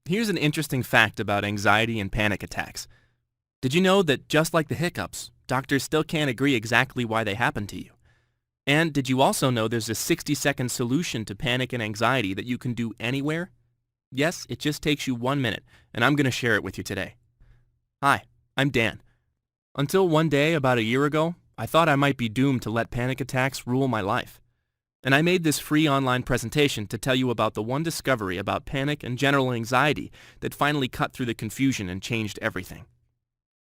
Here's an interesting fact about anxiety and panic attacks. Did you know that just like the hiccups, doctors still can't agree exactly why they happen to you? And did you also know there's a 60-second solution to panic and anxiety that you can do anywhere? Yes, it just takes you 1 minute, and I'm going to share it with you today. Hi, I'm Dan. Until one day about a year ago, I thought I might be doomed to let panic attacks rule my life. And I made this free online presentation to tell you about the one discovery about panic and general anxiety that finally cut through the confusion and changed everything.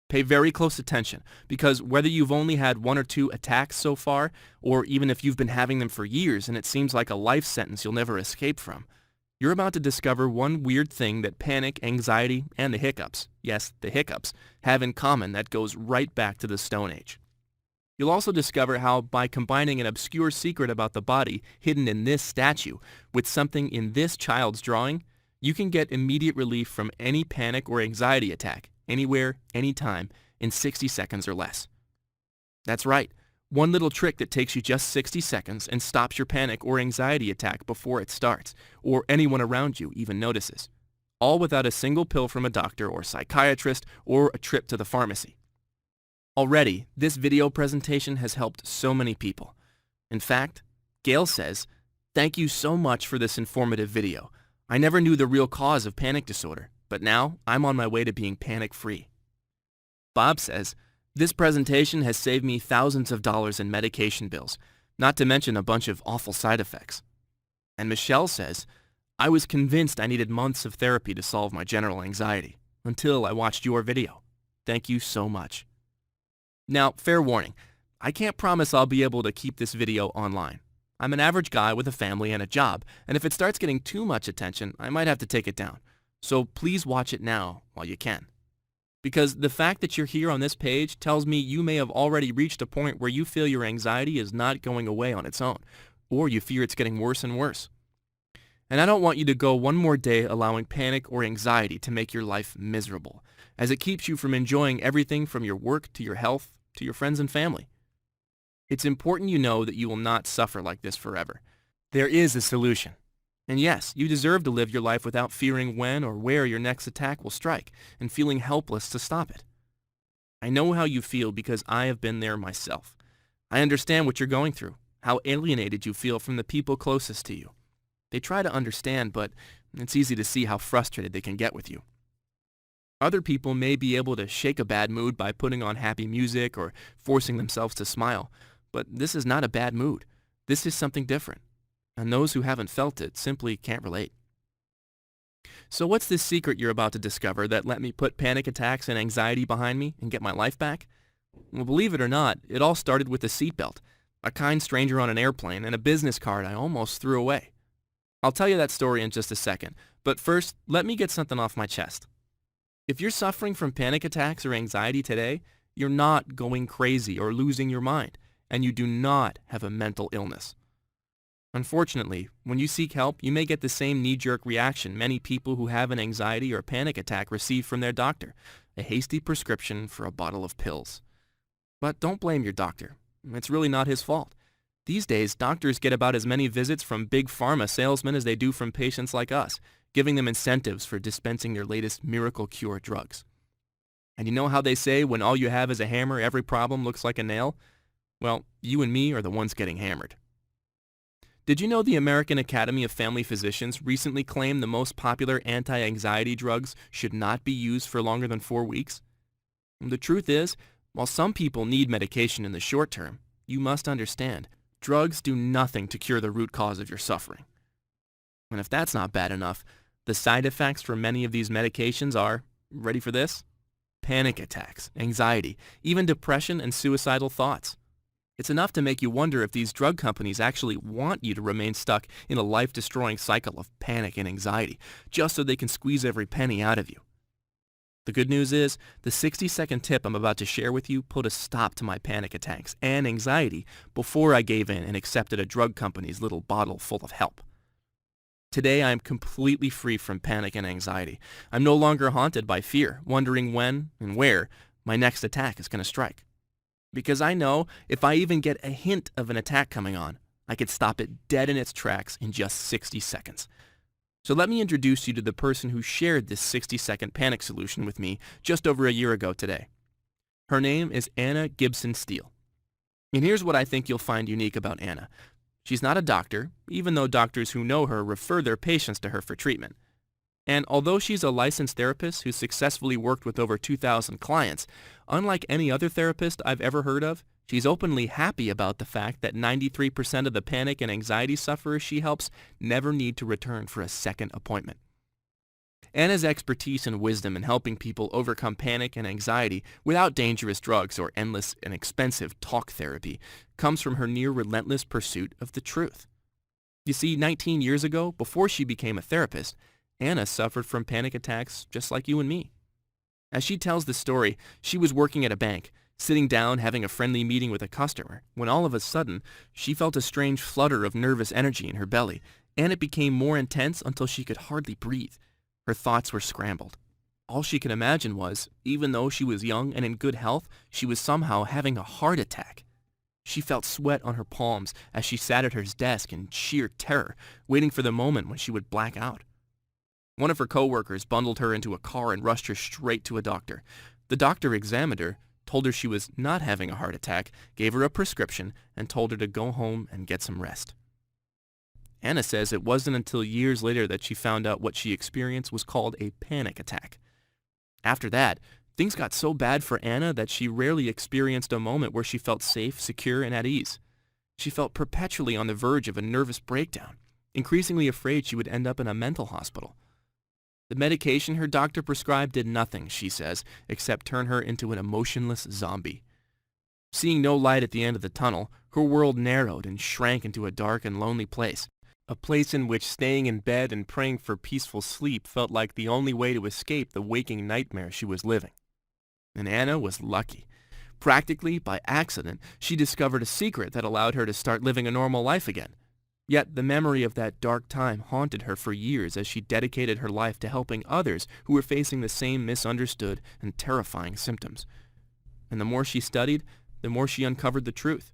Pay very close attention, because whether you've only had one or two attacks so far, or even if you've been having them for years and it seems like a life sentence you'll never escape from, you're about to discover one weird thing that panic, anxiety, and the hiccups, yes, the hiccups, have in common that goes right back to the Stone Age. You'll also discover how, by combining an obscure secret about the body hidden in this statue with something in this child's drawing, you can get immediate relief from any panic or anxiety attack, anywhere, anytime, in 60 seconds or less. That's right, one little trick that takes you just 60 seconds and stops your panic or anxiety attack before it starts, or anyone around you even notices. All without a single pill from a doctor or psychiatrist or a trip to the pharmacy. Already, this video presentation has helped so many people. In fact, Gail says, "Thank you so much for this informative video. I never knew the real cause of panic disorder, but now I'm on my way to being panic-free." Bob says, "This presentation has saved me thousands of dollars in medication bills, not to mention a bunch of awful side effects." And Michelle says, "I was convinced I needed months of therapy to solve my general anxiety, until I watched your video. Thank you so much." Now, fair warning, I can't promise I'll be able to keep this video online. I'm an average guy with a family and a job, and if it starts getting too much attention, I might have to take it down. So please watch it now while you can. Because the fact that you're here on this page tells me you may have already reached a point where you feel your anxiety is not going away on its own, or you fear it's getting worse and worse. And I don't want you to go one more day allowing panic or anxiety to make your life miserable, as it keeps you from enjoying everything from your work to your health to your friends and family. It's important you know that you will not suffer like this forever. There is a solution. And yes, you deserve to live your life without fearing when or where your next attack will strike and feeling helpless to stop it. I know how you feel because I have been there myself. I understand what you're going through, how alienated you feel from the people closest to you. They try to understand, but it's easy to see how frustrated they can get with you. Other people may be able to shake a bad mood by putting on happy music or forcing themselves to smile, but this is not a bad mood. This is something different, and those who haven't felt it simply can't relate. So what's this secret you're about to discover that let me put panic attacks and anxiety behind me and get my life back? Well, believe it or not, it all started with a seatbelt, a kind stranger on an airplane, and a business card I almost threw away. I'll tell you that story in just a second, but first, let me get something off my chest. If you're suffering from panic attacks or anxiety today, you're not going crazy or losing your mind, and you do not have a mental illness. Unfortunately, when you seek help, you may get the same knee-jerk reaction many people who have an anxiety or panic attack receive from their doctor, a hasty prescription for a bottle of pills. But don't blame your doctor. It's really not his fault. These days, doctors get about as many visits from big pharma salesmen as they do from patients like us, giving them incentives for dispensing their latest miracle cure drugs. And you know how they say when all you have is a hammer, every problem looks like a nail? Well, you and me are the ones getting hammered. Did you know the American Academy of Family Physicians recently claimed the most popular anti-anxiety drugs should not be used for longer than 4 weeks? The truth is, while some people need medication in the short term, you must understand, drugs do nothing to cure the root cause of your suffering. And if that's not bad enough, the side effects for many of these medications are, ready for this? Panic attacks, anxiety, even depression and suicidal thoughts. It's enough to make you wonder if these drug companies actually want you to remain stuck in a life-destroying cycle of panic and anxiety, just so they can squeeze every penny out of you. The good news is, the 60-second tip I'm about to share with you put a stop to my panic attacks and anxiety before I gave in and accepted a drug company's little bottle full of help. Today, I am completely free from panic and anxiety. I'm no longer haunted by fear, wondering when and where my next attack is going to strike. Because I know if I even get a hint of an attack coming on, I could stop it dead in its tracks in just 60 seconds. So let me introduce you to the person who shared this 60-second panic solution with me just over a year ago today. Her name is Anna Gibson Steele. And here's what I think you'll find unique about Anna. She's not a doctor, even though doctors who know her refer their patients to her for treatment. And although she's a licensed therapist who successfully worked with over 2,000 clients, unlike any other therapist I've ever heard of, she's openly happy about the fact that 93% of the panic and anxiety sufferers she helps never need to return for a second appointment. Anna's expertise and wisdom in helping people overcome panic and anxiety without dangerous drugs or endless and expensive talk therapy comes from her near-relentless pursuit of the truth. You see, 19 years ago, before she became a therapist, Anna suffered from panic attacks just like you and me. As she tells the story, she was working at a bank, sitting down having a friendly meeting with a customer, when all of a sudden, she felt a strange flutter of nervous energy in her belly, and it became more intense until she could hardly breathe. Her thoughts were scrambled. All she could imagine was, even though she was young and in good health, she was somehow having a heart attack. She felt sweat on her palms as she sat at her desk in sheer terror, waiting for the moment when she would black out. One of her coworkers bundled her into a car and rushed her straight to a doctor. The doctor examined her, told her she was not having a heart attack, gave her a prescription, and told her to go home and get some rest. Anna says it wasn't until years later that she found out what she experienced was called a panic attack. After that, things got so bad for Anna that she rarely experienced a moment where she felt safe, secure, and at ease. She felt perpetually on the verge of a nervous breakdown, increasingly afraid she would end up in a mental hospital. The medication her doctor prescribed did nothing, she says, except turn her into an emotionless zombie. Seeing no light at the end of the tunnel, her world narrowed and shrank into a dark and lonely place, a place in which staying in bed and praying for peaceful sleep felt like the only way to escape the waking nightmare she was living. And Anna was lucky. Practically by accident, she discovered a secret that allowed her to start living a normal life again. Yet the memory of that dark time haunted her for years as she dedicated her life to helping others who were facing the same misunderstood and terrifying symptoms. And the more she studied, the more she uncovered the truth.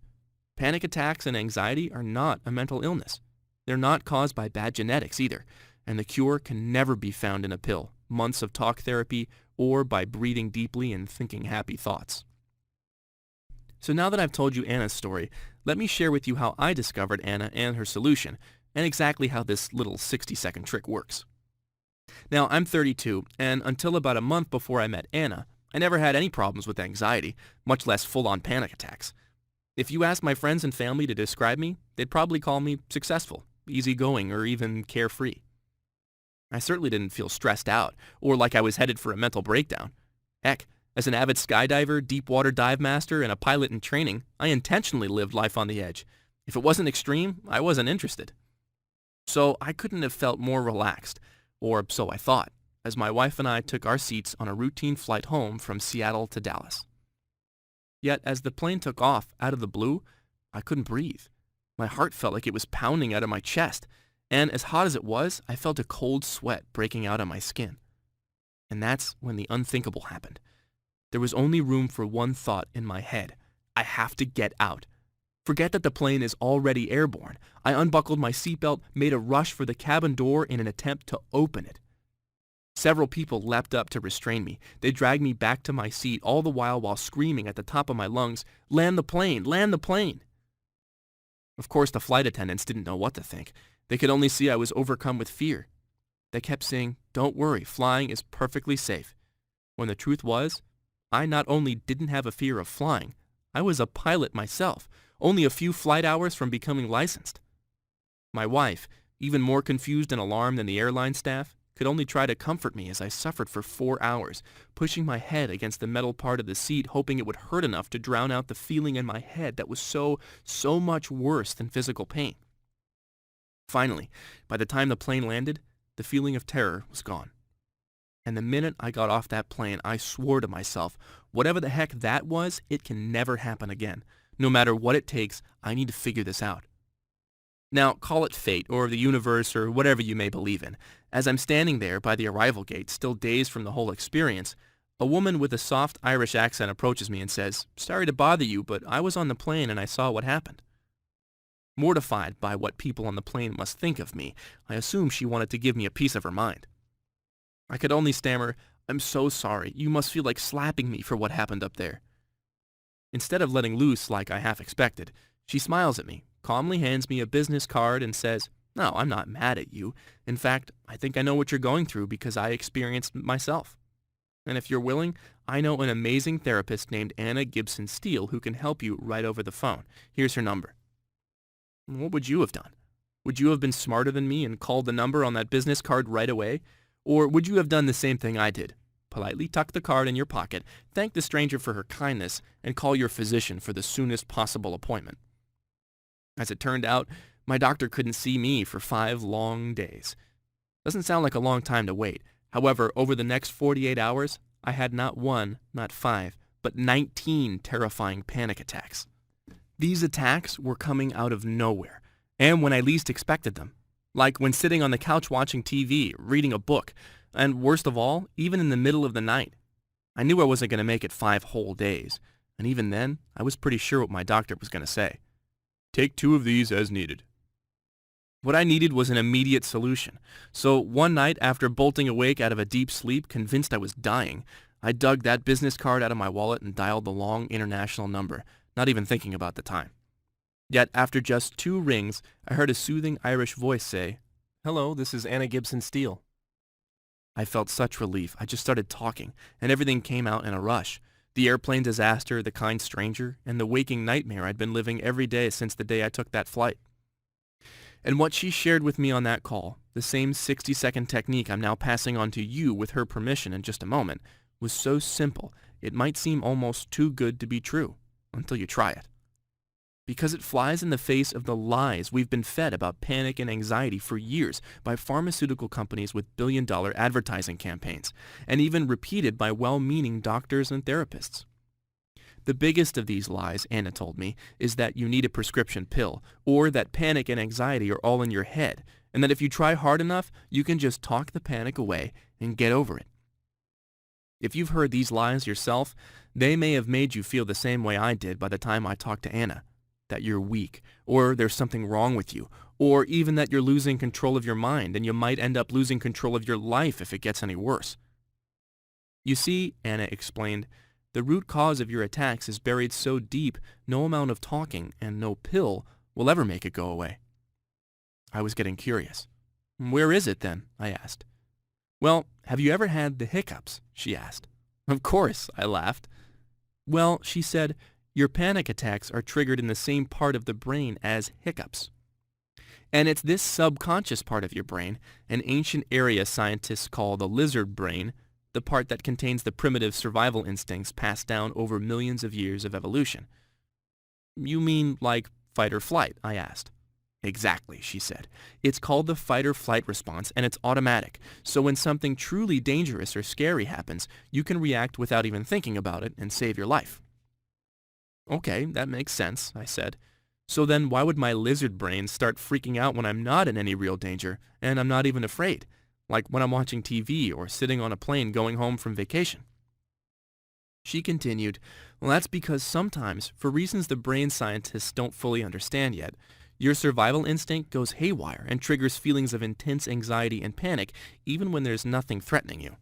Panic attacks and anxiety are not a mental illness. They're not caused by bad genetics either, and the cure can never be found in a pill, months of talk therapy, or by breathing deeply and thinking happy thoughts. So now that I've told you Anna's story, let me share with you how I discovered Anna and her solution, and exactly how this little 60-second trick works. Now, I'm 32, and until about a month before I met Anna, I never had any problems with anxiety, much less full-on panic attacks. If you ask my friends and family to describe me, they'd probably call me successful, easygoing, or even carefree. I certainly didn't feel stressed out, or like I was headed for a mental breakdown. Heck, as an avid skydiver, deep water dive master, and a pilot in training, I intentionally lived life on the edge. If it wasn't extreme, I wasn't interested. So I couldn't have felt more relaxed, or so I thought, as my wife and I took our seats on a routine flight home from Seattle to Dallas. Yet as the plane took off out of the blue, I couldn't breathe. My heart felt like it was pounding out of my chest, and as hot as it was, I felt a cold sweat breaking out on my skin. And that's when the unthinkable happened. There was only room for one thought in my head. I have to get out. Forget that the plane is already airborne. I unbuckled my seatbelt, made a rush for the cabin door in an attempt to open it. Several people leapt up to restrain me. They dragged me back to my seat, all the while screaming at the top of my lungs, "Land the plane! Land the plane!" Of course, the flight attendants didn't know what to think. They could only see I was overcome with fear. They kept saying, "Don't worry, flying is perfectly safe." When the truth was, I not only didn't have a fear of flying, I was a pilot myself, only a few flight hours from becoming licensed. My wife, even more confused and alarmed than the airline staff, could only try to comfort me as I suffered for 4 hours, pushing my head against the metal part of the seat, hoping it would hurt enough to drown out the feeling in my head that was so much worse than physical pain. Finally, by the time the plane landed, the feeling of terror was gone. And the minute I got off that plane, I swore to myself, whatever the heck that was, it can never happen again. No matter what it takes, I need to figure this out. Now, call it fate, or the universe, or whatever you may believe in. As I'm standing there by the arrival gate, still dazed from the whole experience, a woman with a soft Irish accent approaches me and says, "Sorry to bother you, but I was on the plane and I saw what happened." Mortified by what people on the plane must think of me, I assumed she wanted to give me a piece of her mind. I could only stammer, "I'm so sorry. You must feel like slapping me for what happened up there." Instead of letting loose like I half expected, she smiles at me, calmly hands me a business card and says, "No, I'm not mad at you. In fact, I think I know what you're going through because I experienced it myself. And if you're willing, I know an amazing therapist named Anna Gibson Steele who can help you right over the phone. Here's her number." What would you have done? Would you have been smarter than me and called the number on that business card right away? Or would you have done the same thing I did? Politely tuck the card in your pocket, thank the stranger for her kindness, and call your physician for the soonest possible appointment. As it turned out, my doctor couldn't see me for 5 long days. Doesn't sound like a long time to wait. However, over the next 48 hours, I had not 1, not 5, but 19 terrifying panic attacks. These attacks were coming out of nowhere, and when I least expected them. Like when sitting on the couch watching TV, reading a book, and worst of all, even in the middle of the night. I knew I wasn't going to make it 5 whole days, and even then, I was pretty sure what my doctor was going to say. "Take 2 of these as needed." What I needed was an immediate solution. So one night, after bolting awake out of a deep sleep, convinced I was dying, I dug that business card out of my wallet and dialed the long international number, not even thinking about the time. Yet after just 2 rings, I heard a soothing Irish voice say, "Hello, this is Anna Gibson Steele." I felt such relief. I just started talking, and everything came out in a rush. The airplane disaster, the kind stranger, and the waking nightmare I'd been living every day since the day I took that flight. And what she shared with me on that call, the same 60-second technique I'm now passing on to you with her permission in just a moment, was so simple it might seem almost too good to be true until you try it. Because it flies in the face of the lies we've been fed about panic and anxiety for years by pharmaceutical companies with billion-dollar advertising campaigns, and even repeated by well-meaning doctors and therapists. The biggest of these lies, Anna told me, is that you need a prescription pill, or that panic and anxiety are all in your head, and that if you try hard enough, you can just talk the panic away and get over it. If you've heard these lies yourself, they may have made you feel the same way I did by the time I talked to Anna, that you're weak, or there's something wrong with you, or even that you're losing control of your mind and you might end up losing control of your life if it gets any worse. You see, Anna explained, the root cause of your attacks is buried so deep no amount of talking and no pill will ever make it go away. I was getting curious. "Where is it then?" I asked. "Well, have you ever had the hiccups?" she asked. "Of course," I laughed. "Well," she said, "your panic attacks are triggered in the same part of the brain as hiccups. And it's this subconscious part of your brain, an ancient area scientists call the lizard brain, the part that contains the primitive survival instincts passed down over millions of years of evolution." "You mean like fight or flight?" I asked. "Exactly," she said. "It's called the fight or flight response, and it's automatic. So when something truly dangerous or scary happens, you can react without even thinking about it and save your life." "Okay, that makes sense," I said. "So then why would my lizard brain start freaking out when I'm not in any real danger, and I'm not even afraid? Like when I'm watching TV or sitting on a plane going home from vacation?" She continued, "Well, that's because sometimes, for reasons the brain scientists don't fully understand yet, your survival instinct goes haywire and triggers feelings of intense anxiety and panic even when there's nothing threatening you."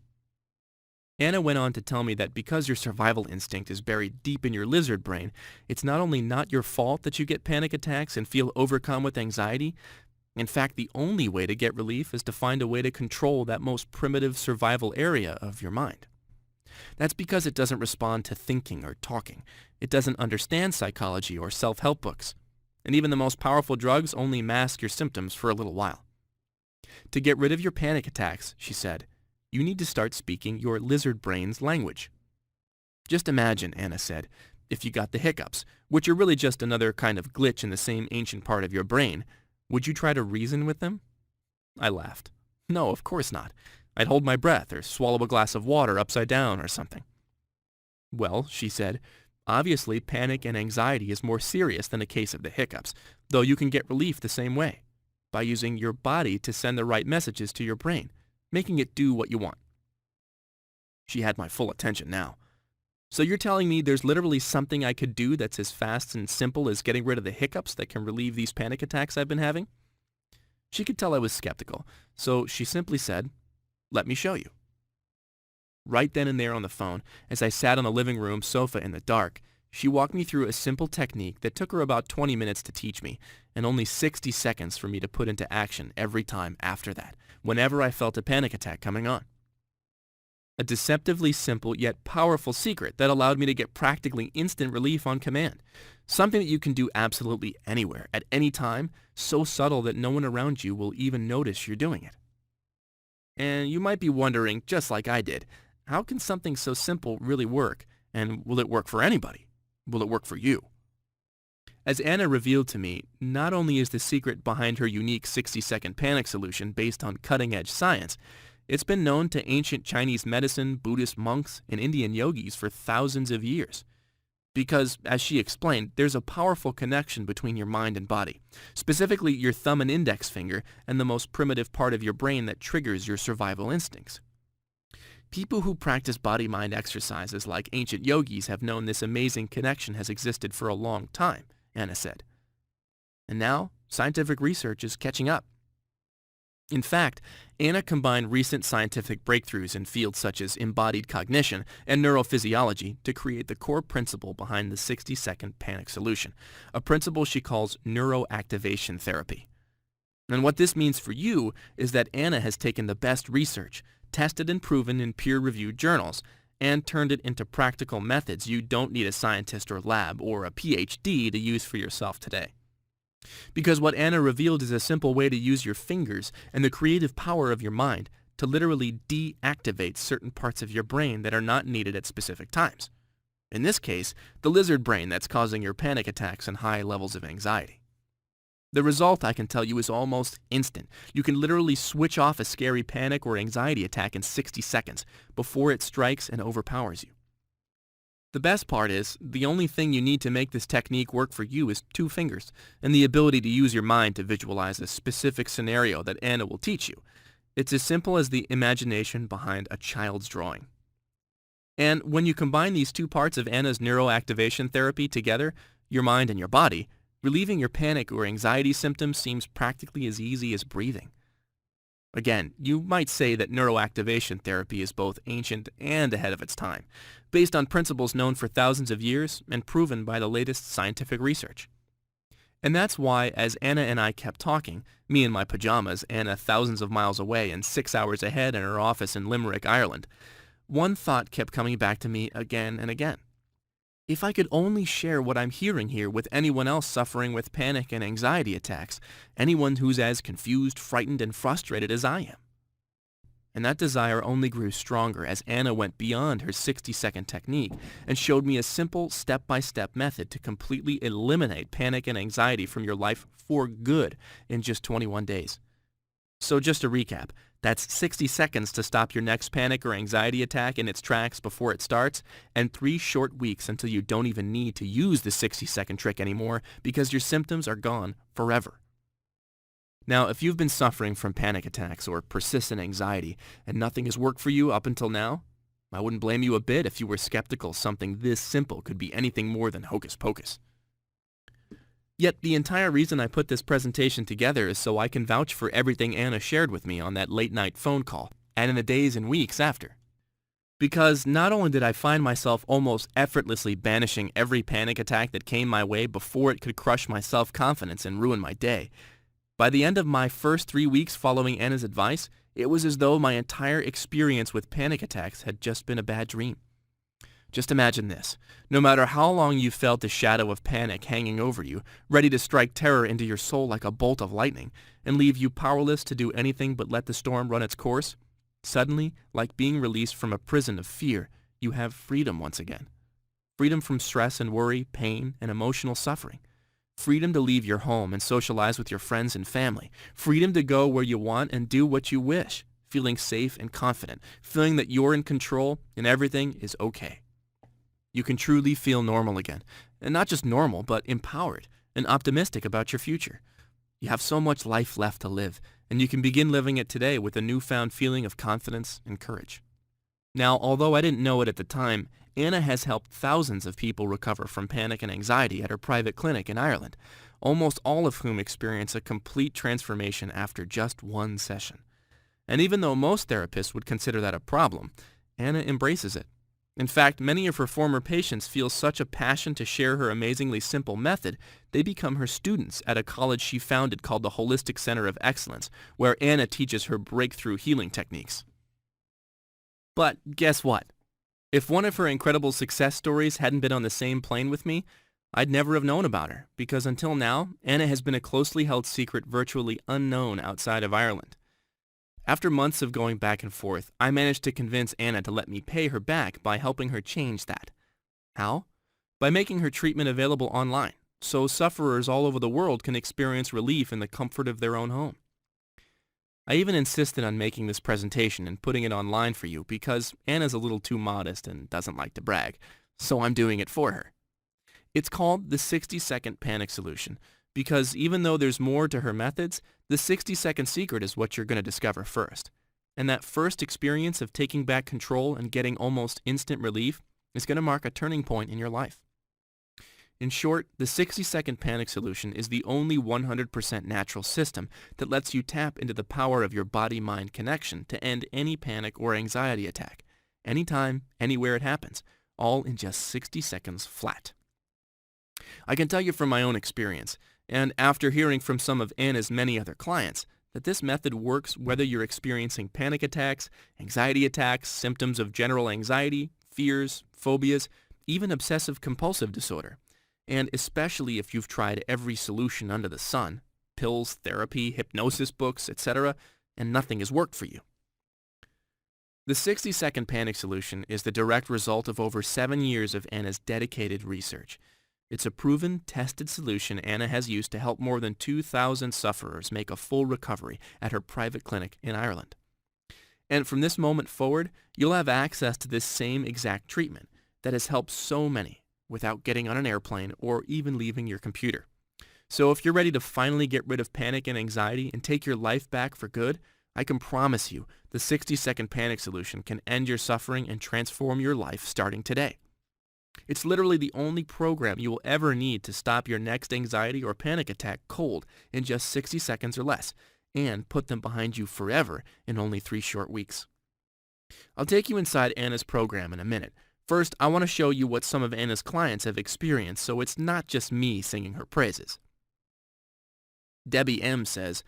Anna went on to tell me that because your survival instinct is buried deep in your lizard brain, it's not only not your fault that you get panic attacks and feel overcome with anxiety. In fact, the only way to get relief is to find a way to control that most primitive survival area of your mind. That's because it doesn't respond to thinking or talking. It doesn't understand psychology or self-help books. And even the most powerful drugs only mask your symptoms for a little while. To get rid of your panic attacks, she said, you need to start speaking your lizard brain's language. Just imagine, Anna said, if you got the hiccups, which are really just another kind of glitch in the same ancient part of your brain, would you try to reason with them? I laughed. No, of course not. I'd hold my breath or swallow a glass of water upside down or something. Well, she said, obviously panic and anxiety is more serious than a case of the hiccups, though you can get relief the same way, by using your body to send the right messages to your brain, making it do what you want. She had my full attention now. So you're telling me there's literally something I could do that's as fast and simple as getting rid of the hiccups that can relieve these panic attacks I've been having? She could tell I was skeptical, so she simply said, "Let me show you." Right then and there on the phone, as I sat on the living room sofa in the dark, she walked me through a simple technique that took her about 20 minutes to teach me, and only 60 seconds for me to put into action every time after that, whenever I felt a panic attack coming on. A deceptively simple yet powerful secret that allowed me to get practically instant relief on command. Something that you can do absolutely anywhere, at any time, so subtle that no one around you will even notice you're doing it. And you might be wondering, just like I did, how can something so simple really work? And will it work for anybody? Will it work for you? As Anna revealed to me, not only is the secret behind her unique 60-second panic solution based on cutting-edge science, it's been known to ancient Chinese medicine, Buddhist monks, and Indian yogis for thousands of years. Because, as she explained, there's a powerful connection between your mind and body, specifically your thumb and index finger and the most primitive part of your brain that triggers your survival instincts. People who practice body-mind exercises like ancient yogis have known this amazing connection has existed for a long time, Anna said. And now, scientific research is catching up. In fact, Anna combined recent scientific breakthroughs in fields such as embodied cognition and neurophysiology to create the core principle behind the 60-second panic solution, a principle she calls neuroactivation therapy. And what this means for you is that Anna has taken the best research, tested and proven in peer-reviewed journals, and turned it into practical methods you don't need a scientist or lab or a PhD to use for yourself today. Because what Anna revealed is a simple way to use your fingers and the creative power of your mind to literally deactivate certain parts of your brain that are not needed at specific times. In this case, the lizard brain that's causing your panic attacks and high levels of anxiety. The result, I can tell you, is almost instant. You can literally switch off a scary panic or anxiety attack in 60 seconds before it strikes and overpowers you. The best part is, the only thing you need to make this technique work for you is 2 fingers and the ability to use your mind to visualize a specific scenario that Anna will teach you. It's as simple as the imagination behind a child's drawing. And when you combine these 2 parts of Anna's neuroactivation therapy together, your mind and your body, relieving your panic or anxiety symptoms seems practically as easy as breathing. Again, you might say that neuroactivation therapy is both ancient and ahead of its time, based on principles known for thousands of years and proven by the latest scientific research. And that's why, as Anna and I kept talking, me in my pajamas, Anna thousands of miles away and 6 hours ahead in her office in Limerick, Ireland, one thought kept coming back to me again and again. If I could only share what I'm hearing here with anyone else suffering with panic and anxiety attacks, anyone who's as confused, frightened, and frustrated as I am. And that desire only grew stronger as Anna went beyond her 60-second technique and showed me a simple step-by-step method to completely eliminate panic and anxiety from your life for good in just 21 days. So just to recap, that's 60 seconds to stop your next panic or anxiety attack in its tracks before it starts, and 3 short weeks until you don't even need to use the 60-second trick anymore because your symptoms are gone forever. Now, if you've been suffering from panic attacks or persistent anxiety and nothing has worked for you up until now, I wouldn't blame you a bit if you were skeptical something this simple could be anything more than hocus pocus. Yet the entire reason I put this presentation together is so I can vouch for everything Anna shared with me on that late-night phone call and in the days and weeks after. Because not only did I find myself almost effortlessly banishing every panic attack that came my way before it could crush my self-confidence and ruin my day, by the end of my first 3 weeks following Anna's advice, it was as though my entire experience with panic attacks had just been a bad dream. Just imagine this. No matter how long you felt the shadow of panic hanging over you, ready to strike terror into your soul like a bolt of lightning, and leave you powerless to do anything but let the storm run its course, suddenly, like being released from a prison of fear, you have freedom once again. Freedom from stress and worry, pain, and emotional suffering. Freedom to leave your home and socialize with your friends and family. Freedom to go where you want and do what you wish, feeling safe and confident, feeling that you're in control and everything is okay. You can truly feel normal again, and not just normal, but empowered and optimistic about your future. You have so much life left to live, and you can begin living it today with a newfound feeling of confidence and courage. Now, although I didn't know it at the time, Anna has helped thousands of people recover from panic and anxiety at her private clinic in Ireland, almost all of whom experience a complete transformation after just one session. And even though most therapists would consider that a problem, Anna embraces it. In fact, many of her former patients feel such a passion to share her amazingly simple method, they become her students at a college she founded called the Holistic Center of Excellence, where Anna teaches her breakthrough healing techniques. But guess what? If one of her incredible success stories hadn't been on the same plane with me, I'd never have known about her, because until now, Anna has been a closely held secret virtually unknown outside of Ireland. After months of going back and forth, I managed to convince Anna to let me pay her back by helping her change that. How? By making her treatment available online, so sufferers all over the world can experience relief in the comfort of their own home. I even insisted on making this presentation and putting it online for you because Anna's a little too modest and doesn't like to brag, so I'm doing it for her. It's called the 60-second panic solution because even though there's more to her methods, the 60-second secret is what you're going to discover first. And that first experience of taking back control and getting almost instant relief is going to mark a turning point in your life. In short, the 60-second panic solution is the only 100% natural system that lets you tap into the power of your body-mind connection to end any panic or anxiety attack, anytime, anywhere it happens, all in just 60 seconds flat. I can tell you from my own experience, and after hearing from some of Anna's many other clients, that this method works whether you're experiencing panic attacks, anxiety attacks, symptoms of general anxiety, fears, phobias, even obsessive-compulsive disorder. And especially if you've tried every solution under the sun, pills, therapy, hypnosis books, etc., and nothing has worked for you. The 60-second panic solution is the direct result of over 7 years of Anna's dedicated research. It's a proven, tested solution Anna has used to help more than 2,000 sufferers make a full recovery at her private clinic in Ireland. And from this moment forward, you'll have access to this same exact treatment that has helped so many without getting on an airplane or even leaving your computer. So if you're ready to finally get rid of panic and anxiety and take your life back for good, I can promise you the 60-second panic solution can end your suffering and transform your life starting today. It's literally the only program you will ever need to stop your next anxiety or panic attack cold in just 60 seconds or less, and put them behind you forever in only 3 short weeks. I'll take you inside Anna's program in a minute. First, I want to show you what some of Anna's clients have experienced so it's not just me singing her praises. Debbie M. says,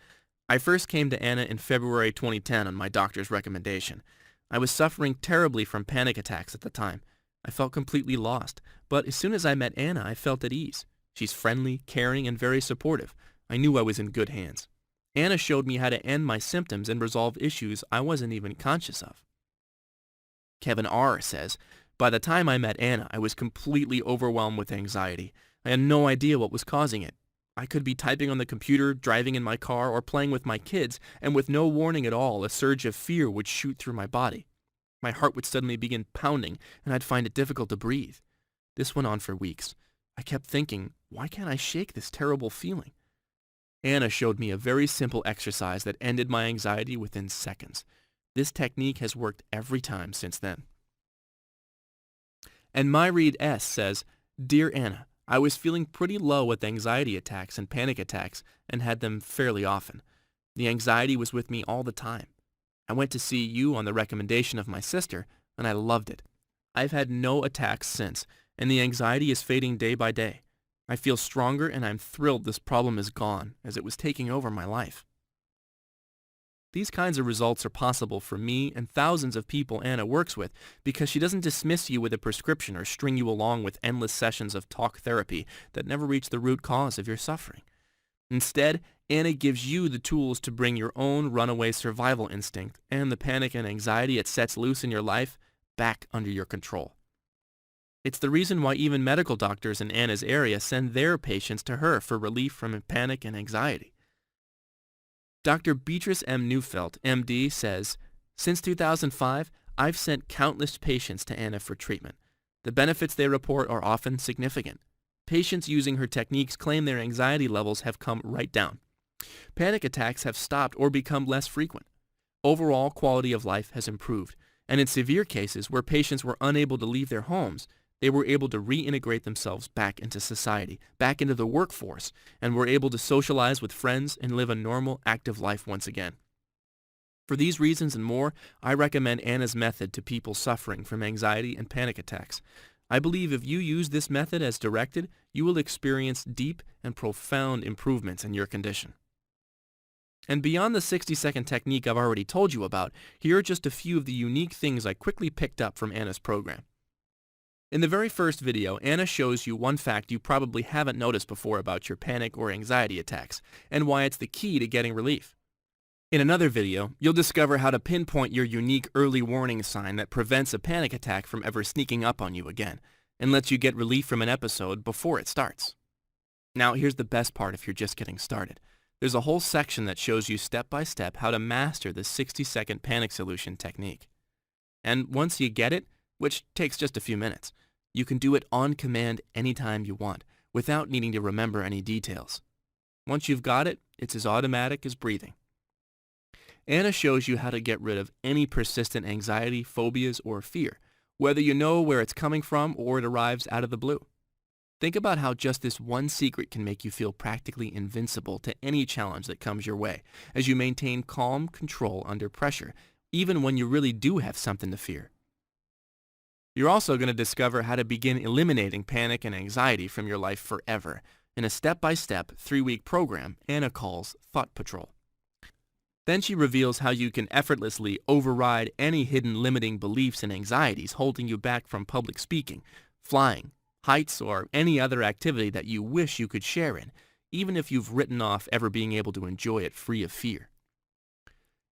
I first came to Anna in February 2010 on my doctor's recommendation. I was suffering terribly from panic attacks at the time. I felt completely lost, but as soon as I met Anna, I felt at ease. She's friendly, caring, and very supportive. I knew I was in good hands. Anna showed me how to end my symptoms and resolve issues I wasn't even conscious of. Kevin R. says, by the time I met Anna, I was completely overwhelmed with anxiety. I had no idea what was causing it. I could be typing on the computer, driving in my car, or playing with my kids, and with no warning at all, a surge of fear would shoot through my body. My heart would suddenly begin pounding, and I'd find it difficult to breathe. This went on for weeks. I kept thinking, why can't I shake this terrible feeling? Anna showed me a very simple exercise that ended my anxiety within seconds. This technique has worked every time since then. And MyRead S. says, Dear Anna, I was feeling pretty low with anxiety attacks and panic attacks and had them fairly often. The anxiety was with me all the time. I went to see you on the recommendation of my sister, and I loved it. I've had no attacks since, and the anxiety is fading day by day. I feel stronger, and I'm thrilled this problem is gone, as it was taking over my life. These kinds of results are possible for me and thousands of people Anna works with because she doesn't dismiss you with a prescription or string you along with endless sessions of talk therapy that never reach the root cause of your suffering. Instead, Anna gives you the tools to bring your own runaway survival instinct and the panic and anxiety it sets loose in your life back under your control. It's the reason why even medical doctors in Anna's area send their patients to her for relief from panic and anxiety. Dr. Beatrice M. Neufeld, MD, says, Since 2005, I've sent countless patients to Anna for treatment. The benefits they report are often significant. Patients using her techniques claim their anxiety levels have come right down. Panic attacks have stopped or become less frequent. Overall quality of life has improved, And in severe cases where patients were unable to leave their homes, they were able to reintegrate themselves back into society, back into the workforce, and were able to socialize with friends and live a normal, active life once again. For these reasons and more, I recommend Anna's method to people suffering from anxiety and panic attacks. I believe if you use this method as directed, you will experience deep and profound improvements in your condition. And beyond the 60-second technique I've already told you about, here are just a few of the unique things I quickly picked up from Anna's program. In the very first video, Anna shows you one fact you probably haven't noticed before about your panic or anxiety attacks, and why it's the key to getting relief. In another video, you'll discover how to pinpoint your unique early warning sign that prevents a panic attack from ever sneaking up on you again, and lets you get relief from an episode before it starts. Now, here's the best part if you're just getting started. There's a whole section that shows you step by step how to master the 60-second panic solution technique. And once you get it, which takes just a few minutes, you can do it on command anytime you want, without needing to remember any details. Once you've got it, it's as automatic as breathing. Anna shows you how to get rid of any persistent anxiety, phobias, or fear, whether you know where it's coming from or it arrives out of the blue. Think about how just this one secret can make you feel practically invincible to any challenge that comes your way, as you maintain calm control under pressure, even when you really do have something to fear. You're also going to discover how to begin eliminating panic and anxiety from your life forever in a step-by-step 3-week program Anna calls Thought Patrol. Then she reveals how you can effortlessly override any hidden limiting beliefs and anxieties holding you back from public speaking, flying, heights, or any other activity that you wish you could share in, even if you've written off ever being able to enjoy it free of fear.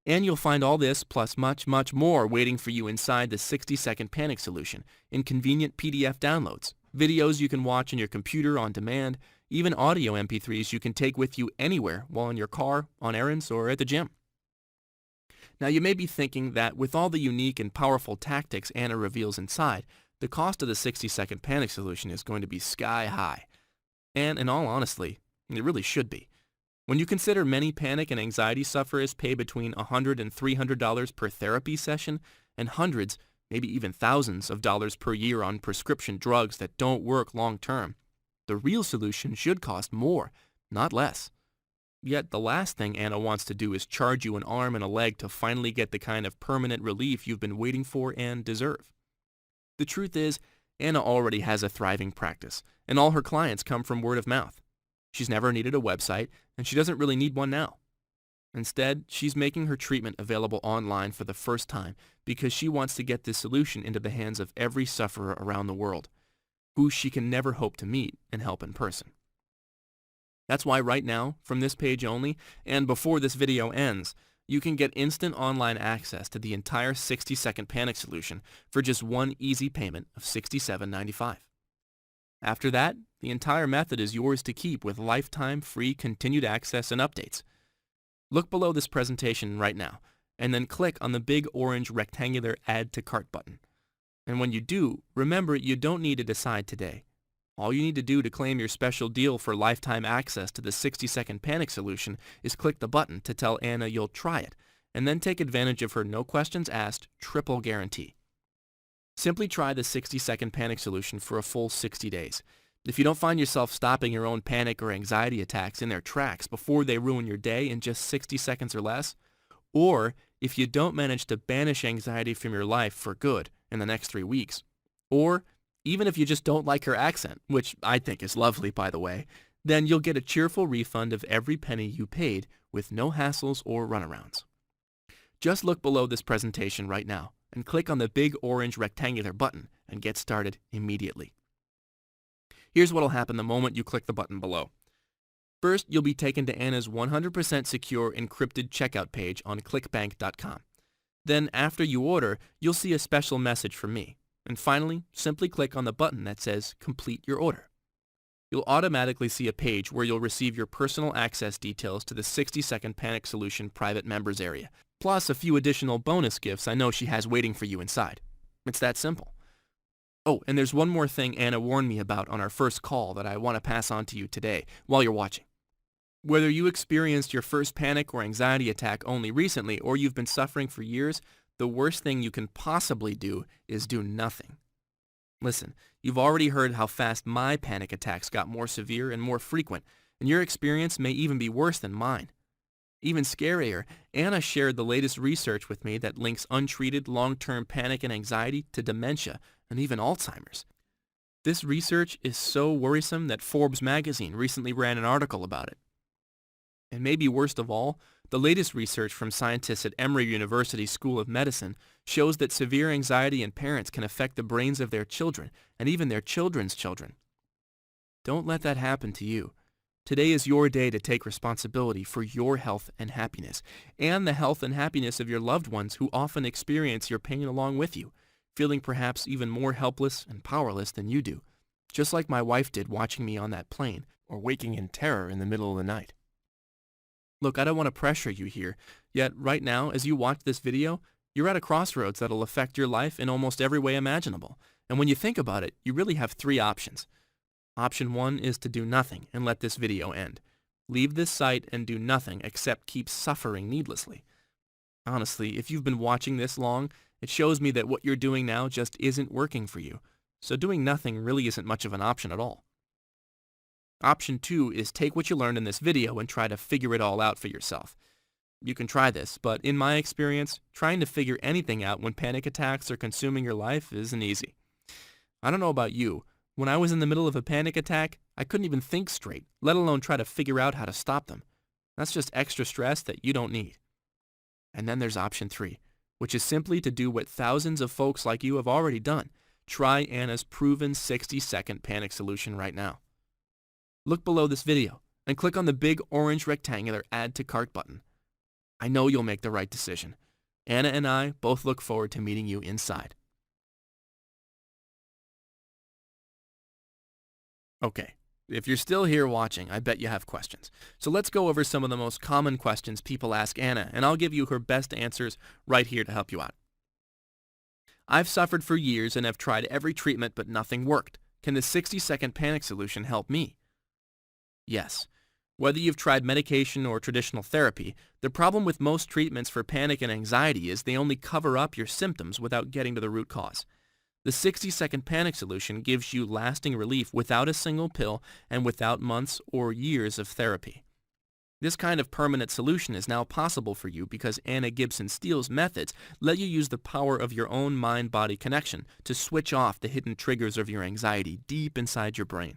And you'll find all this plus much, much more waiting for you inside the 60-second panic solution in convenient PDF downloads, videos you can watch on your computer on demand, even audio MP3s you can take with you anywhere while in your car, on errands, or at the gym. Now, you may be thinking that with all the unique and powerful tactics Anna reveals inside, the cost of the 60-second panic solution is going to be sky high. And in all honesty, it really should be. When you consider many panic and anxiety sufferers pay between $100 and $300 per therapy session, and hundreds, maybe even thousands of dollars per year on prescription drugs that don't work long term, the real solution should cost more, not less. Yet the last thing Anna wants to do is charge you an arm and a leg to finally get the kind of permanent relief you've been waiting for and deserve. The truth is, Anna already has a thriving practice, and all her clients come from word of mouth. She's never needed a website, and she doesn't really need one now. Instead, she's making her treatment available online for the first time because she wants to get this solution into the hands of every sufferer around the world, who she can never hope to meet and help in person. That's why right now, from this page only, and before this video ends, you can get instant online access to the entire 60-second panic solution for just one easy payment of $67.95. After that, the entire method is yours to keep with lifetime free continued access and updates. Look below this presentation right now, and then click on the big orange rectangular Add to Cart button. And when you do, remember you don't need to decide today. All you need to do to claim your special deal for lifetime access to the 60-second panic solution is click the button to tell Anna you'll try it, and then take advantage of her no questions asked triple guarantee. Simply try the 60-second panic solution for a full 60 days. If you don't find yourself stopping your own panic or anxiety attacks in their tracks before they ruin your day in just 60 seconds or less, or if you don't manage to banish anxiety from your life for good in the next 3 weeks, or even if you just don't like her accent, which I think is lovely by the way, then you'll get a cheerful refund of every penny you paid with no hassles or runarounds. Just look below this presentation right now and click on the big orange rectangular button and get started immediately. Here's what'll happen the moment you click the button below. First, you'll be taken to Anna's 100% secure encrypted checkout page on clickbank.com. Then after you order, you'll see a special message from me. And finally, simply click on the button that says Complete Your Order. You'll automatically see a page where you'll receive your personal access details to the 60-second Panic Solution private members area, plus a few additional bonus gifts I know she has waiting for you inside. It's that simple. Oh, and there's one more thing Anna warned me about on our first call that I want to pass on to you today while you're watching. Whether you experienced your first panic or anxiety attack only recently or you've been suffering for years, the worst thing you can possibly do is do nothing. Listen, you've already heard how fast my panic attacks got more severe and more frequent, and your experience may even be worse than mine. Even scarier, Anna shared the latest research with me that links untreated long-term panic and anxiety to dementia and even Alzheimer's. This research is so worrisome that Forbes magazine recently ran an article about it. And maybe worst of all, the latest research from scientists at Emory University School of Medicine shows that severe anxiety in parents can affect the brains of their children and even their children's children. Don't let that happen to you. Today is your day to take responsibility for your health and happiness, and the health and happiness of your loved ones who often experience your pain along with you, feeling perhaps even more helpless and powerless than you do, just like my wife did watching me on that plane or waking in terror in the middle of the night. Look, I don't want to pressure you here, yet right now, as you watch this video, you're at a crossroads that'll affect your life in almost every way imaginable. And when you think about it, you really have three options. Option 1 is to do nothing and let this video end. Leave this site and do nothing except keep suffering needlessly. Honestly, if you've been watching this long, it shows me that what you're doing now just isn't working for you. So doing nothing really isn't much of an option at all. Option 2 is take what you learned in this video and try to figure it all out for yourself. You can try this, but in my experience, trying to figure anything out when panic attacks are consuming your life isn't easy. I don't know about you. When I was in the middle of a panic attack, I couldn't even think straight, let alone try to figure out how to stop them. That's just extra stress that you don't need. And then there's option 3, which is simply to do what thousands of folks like you have already done. Try Anna's proven 60-second panic solution right now. Look below this video and click on the big orange rectangular Add to Cart button. I know you'll make the right decision. Anna and I both look forward to meeting you inside. Okay, if you're still here watching, I bet you have questions. So let's go over some of the most common questions people ask Anna, and I'll give you her best answers right here to help you out. I've suffered for years and have tried every treatment, but nothing worked. Can the 60-second panic solution help me? Yes. Whether you've tried medication or traditional therapy, the problem with most treatments for panic and anxiety is they only cover up your symptoms without getting to the root cause. The 60-second panic solution gives you lasting relief without a single pill and without months or years of therapy. This kind of permanent solution is now possible for you because Anna Gibson Steele's methods let you use the power of your own mind-body connection to switch off the hidden triggers of your anxiety deep inside your brain.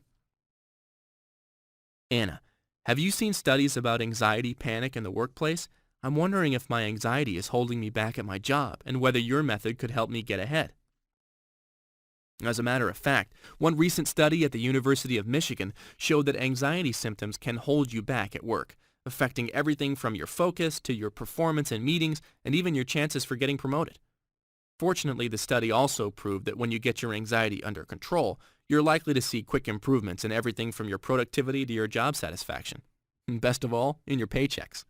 Anna, have you seen studies about anxiety, panic in the workplace? I'm wondering if my anxiety is holding me back at my job and whether your method could help me get ahead. As a matter of fact, one recent study at the University of Michigan showed that anxiety symptoms can hold you back at work, affecting everything from your focus to your performance in meetings and even your chances for getting promoted. Fortunately, the study also proved that when you get your anxiety under control, you're likely to see quick improvements in everything from your productivity to your job satisfaction. And best of all, in your paychecks.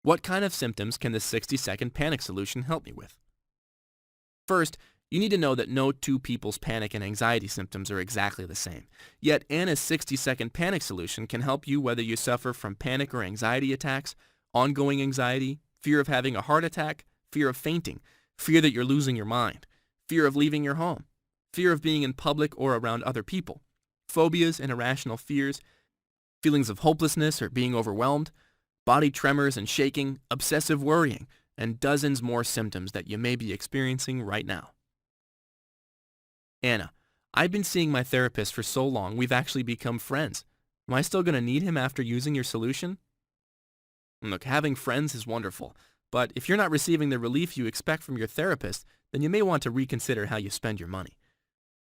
What kind of symptoms can the 60-second panic solution help me with? First, you need to know that no two people's panic and anxiety symptoms are exactly the same. Yet Anna's 60-second panic solution can help you whether you suffer from panic or anxiety attacks, ongoing anxiety, fear of having a heart attack, fear of fainting, fear that you're losing your mind, fear of leaving your home, fear of being in public or around other people, phobias and irrational fears, feelings of hopelessness or being overwhelmed, body tremors and shaking, obsessive worrying, and dozens more symptoms that you may be experiencing right now. Anna, I've been seeing my therapist for so long we've actually become friends. Am I still going to need him after using your solution? Look, having friends is wonderful, but if you're not receiving the relief you expect from your therapist, then you may want to reconsider how you spend your money.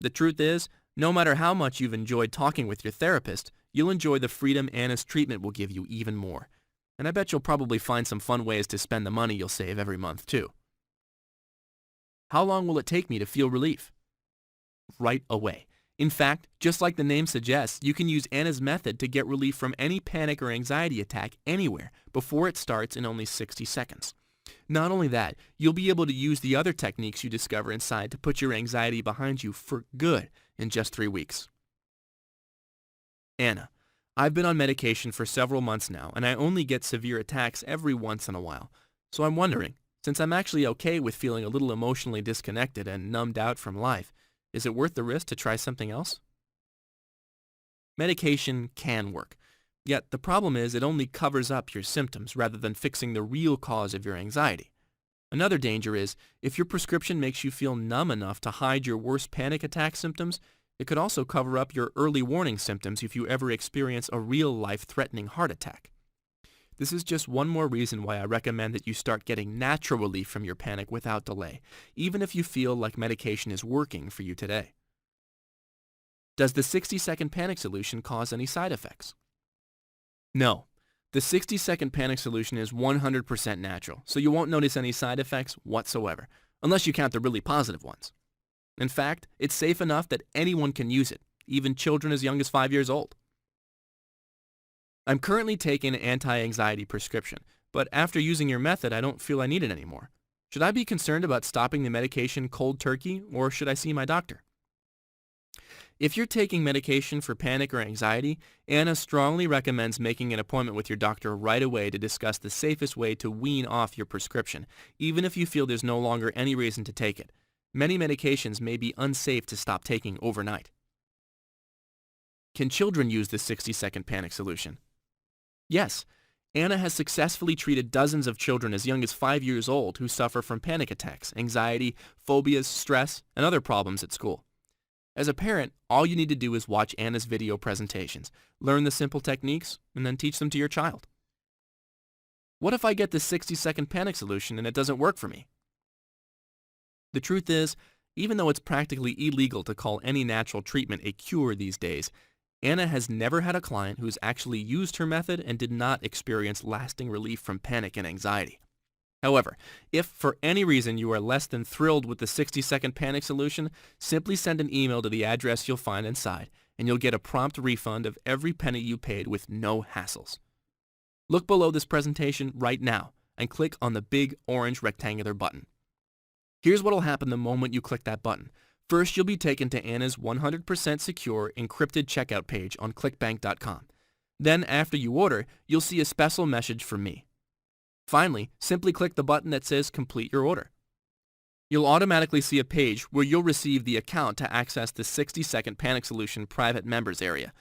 The truth is, no matter how much you've enjoyed talking with your therapist, you'll enjoy the freedom Anna's treatment will give you even more. And I bet you'll probably find some fun ways to spend the money you'll save every month, too. How long will it take me to feel relief? Right away. In fact, just like the name suggests, you can use Anna's method to get relief from any panic or anxiety attack anywhere before it starts in only 60 seconds. Not only that, you'll be able to use the other techniques you discover inside to put your anxiety behind you for good in just 3 weeks. Anna, I've been on medication for several months now, and I only get severe attacks every once in a while. So I'm wondering, Since I'm actually okay with feeling a little emotionally disconnected and numbed out from life, is it worth the risk to try something else? Medication can work. Yet the problem is it only covers up your symptoms rather than fixing the real cause of your anxiety. Another danger is if your prescription makes you feel numb enough to hide your worst panic attack symptoms, it could also cover up your early warning symptoms if you ever experience a real life-threatening heart attack. This is just one more reason why I recommend that you start getting natural relief from your panic without delay, even if you feel like medication is working for you today. Does the 60-second panic solution cause any side effects? No. The 60-second panic solution is 100% natural, so you won't notice any side effects whatsoever, unless you count the really positive ones. In fact, it's safe enough that anyone can use it, even children as young as 5 years old. I'm currently taking an anti-anxiety prescription, but after using your method, I don't feel I need it anymore. Should I be concerned about stopping the medication cold turkey, or should I see my doctor? If you're taking medication for panic or anxiety, Anna strongly recommends making an appointment with your doctor right away to discuss the safest way to wean off your prescription, even if you feel there's no longer any reason to take it. Many medications may be unsafe to stop taking overnight. Can children use the 60-second panic solution? Yes. Anna has successfully treated dozens of children as young as 5 years old who suffer from panic attacks, anxiety, phobias, stress, and other problems at school. As a parent, all you need to do is watch Anna's video presentations, learn the simple techniques, and then teach them to your child. What if I get the 60-second panic solution and it doesn't work for me? The truth is, even though it's practically illegal to call any natural treatment a cure these days, Anna has never had a client who's actually used her method and did not experience lasting relief from panic and anxiety. However, if for any reason you are less than thrilled with the 60-second panic solution, simply send an email to the address you'll find inside, and you'll get a prompt refund of every penny you paid with no hassles. Look below this presentation right now and click on the big orange rectangular button. Here's what will happen the moment you click that button. First, you'll be taken to Anna's 100% secure encrypted checkout page on clickbank.com. Then, after you order, you'll see a special message from me. Finally, simply click the button that says Complete Your Order. You'll automatically see a page where you'll receive the account to access the 60-second panic solution private members area,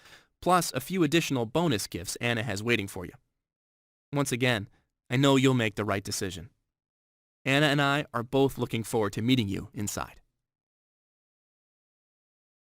plus a few additional bonus gifts Anna has waiting for you. Once again, I know you'll make the right decision. Anna and I are both looking forward to meeting you inside.